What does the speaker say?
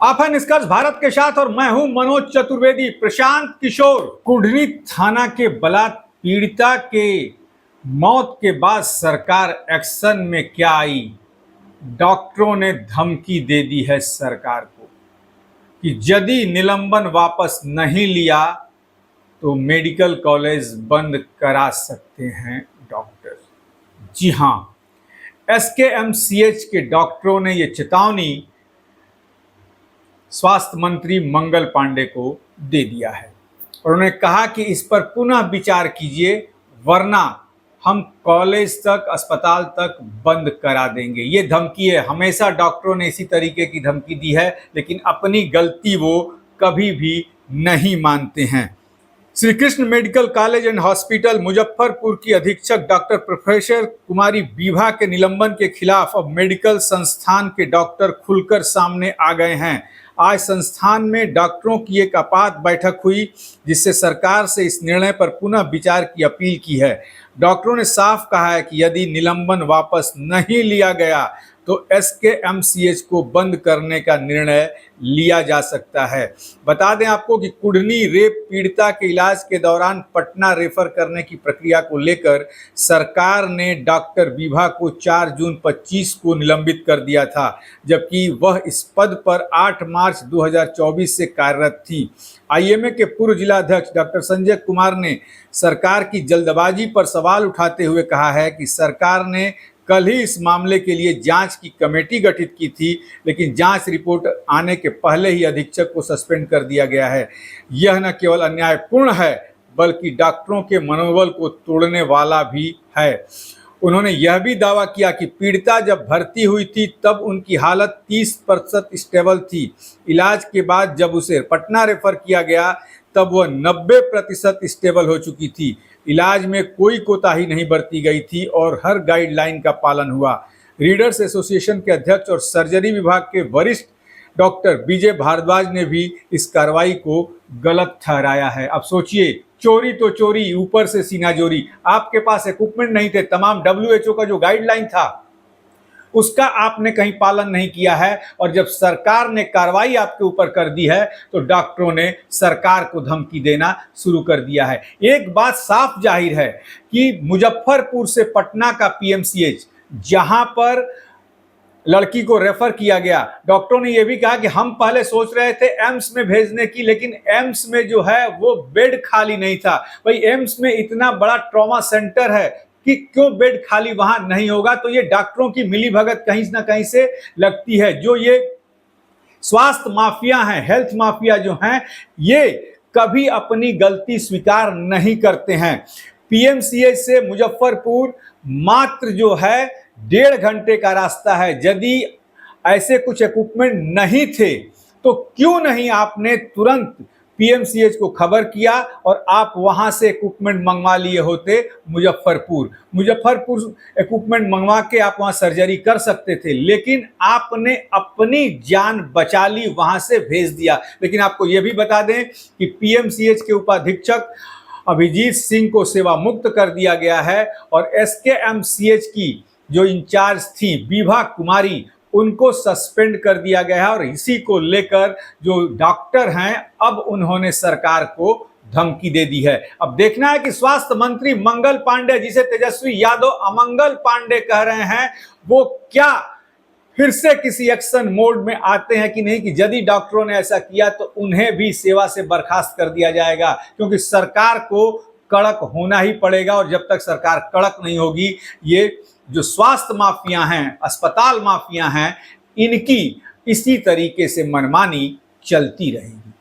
आप हैं निष्कर्ष भारत के साथ और मैं हूं मनोज चतुर्वेदी। प्रशांत किशोर कुढ़नी थाना के बलात् पीड़िता के मौत के बाद सरकार एक्शन में क्या आई? डॉक्टरों ने धमकी दे दी है सरकार को कि यदि निलंबन वापस नहीं लिया तो मेडिकल कॉलेज बंद करा सकते हैं डॉक्टर। जी हां, एसकेएमसीएच के डॉक्टरों ने यह चेतावनी स्वास्थ्य मंत्री मंगल पांडे को दे दिया है और उन्होंने कहा कि इस पर पुनः विचार कीजिए, वरना हम कॉलेज तक, अस्पताल तक बंद करा देंगे। ये धमकी है। हमेशा डॉक्टरों ने इसी तरीके की धमकी दी है, लेकिन अपनी गलती वो कभी भी नहीं मानते हैं। Shri Krishna medical college and hospital Muzaffarpur की अधीक्षक डॉक्टर प्रोफेसर कुमारी विभा के निलंबन के खिलाफ अब मेडिकल संस्थान के डॉक्टर खुलकर सामने आ गए हैं। आज संस्थान में डॉक्टरों की एक आपात बैठक हुई, जिससे सरकार से इस निर्णय पर पुनः विचार की अपील की है। डॉक्टरों ने साफ कहा है कि यदि निलंबन वापस नहीं लिया गया तो एसकेएमसीएच को बंद करने का निर्णय लिया जा सकता है। बता दें आपको कि कुढ़नी रेप पीड़िता के इलाज के दौरान पटना रेफर करने की प्रक्रिया को लेकर सरकार ने डॉक्टर विभा को 4 जून 25 को निलंबित कर दिया था, जबकि वह इस पद पर 8 मार्च 2024 से कार्यरत थी। आईएमए के पूर्व जिलाध्यक्ष डॉक्टर संजय कुमार ने सरकार की जल्दबाजी पर सवाल उठाते हुए कहा है कि सरकार ने कल ही इस मामले के लिए जांच की कमेटी गठित की थी, लेकिन जांच रिपोर्ट आने के पहले ही अधीक्षक को सस्पेंड कर दिया गया है। यह न केवल अन्यायपूर्ण है, बल्कि डॉक्टरों के मनोबल को तोड़ने वाला भी है। उन्होंने यह भी दावा किया कि पीड़िता जब भर्ती हुई थी तब उनकी हालत 30% स्टेबल थी। इलाज के बाद जब उसे पटना रेफर किया गया तब वह 90% स्टेबल हो चुकी थी। इलाज में कोई कोताही नहीं बरती गई थी और हर गाइडलाइन का पालन हुआ। रीडर्स एसोसिएशन के अध्यक्ष और सर्जरी विभाग के वरिष्ठ डॉक्टर विजय भारद्वाज ने भी इस कार्रवाई को गलत ठहराया है। अब सोचिए, चोरी तो चोरी, ऊपर से सीनाजोरी। आपके पास इक्विपमेंट नहीं थे, तमाम WHO का जो गाइडलाइन था उसका आपने कहीं पालन नहीं किया है, और जब सरकार ने कार्रवाई आपके ऊपर कर दी है तो डॉक्टरों ने सरकार को धमकी देना शुरू कर दिया है। एक बात साफ जाहिर है कि मुजफ्फरपुर से पटना का पीएमसीएच, जहां पर लड़की को रेफर किया गया, डॉक्टरों ने यह भी कहा कि हम पहले सोच रहे थे एम्स में भेजने की, लेकिन एम्स में जो है वो बेड खाली नहीं था। भाई, एम्स में इतना बड़ा ट्रॉमा सेंटर है कि क्यों बेड खाली वहां नहीं होगा? तो ये डॉक्टरों की मिलीभगत कहीं ना कहीं से लगती है। जो ये स्वास्थ्य माफिया हैं, हेल्थ माफिया जो हैं, ये कभी अपनी गलती स्वीकार नहीं करते हैं। पीएमसीएच से मुजफ्फरपुर मात्र जो है 1.5 घंटे का रास्ता है। यदि ऐसे कुछ इक्विपमेंट नहीं थे तो क्यों नहीं आपने तुरंत पीएमसीएच को खबर किया और आप वहां से इक्विपमेंट मंगवा लिए होते मुजफ्फरपुर इक्विपमेंट मंगवा के आप वहां सर्जरी कर सकते थे, लेकिन आपने अपनी जान बचा ली, वहां से भेज दिया। लेकिन आपको यह भी बता दें कि पीएमसीएच के उपाधीक्षक अभिजीत सिंह को सेवा मुक्त कर दिया गया है और एसकेएमसीएच की जो इंचार्ज थी विभा कुमारी, उनको सस्पेंड कर दिया गया है। और इसी को लेकर जो डॉक्टर हैं, अब उन्होंने सरकार को धमकी दे दी है। अब देखना है कि स्वास्थ्य मंत्री मंगल पांडे, जिसे तेजस्वी यादव अमंगल पांडे कह रहे हैं, वो क्या फिर से किसी एक्शन मोड में आते हैं कि नहीं, कि यदि डॉक्टरों ने ऐसा किया तो उन्हें भी सेवा से बर्खास्त कर दिया जाएगा, क्योंकि सरकार को कड़क होना ही पड़ेगा। और जब तक सरकार कड़क नहीं होगी, ये जो स्वास्थ्य माफिया हैं, अस्पताल माफिया हैं, इनकी इसी तरीके से मनमानी चलती रहेगी।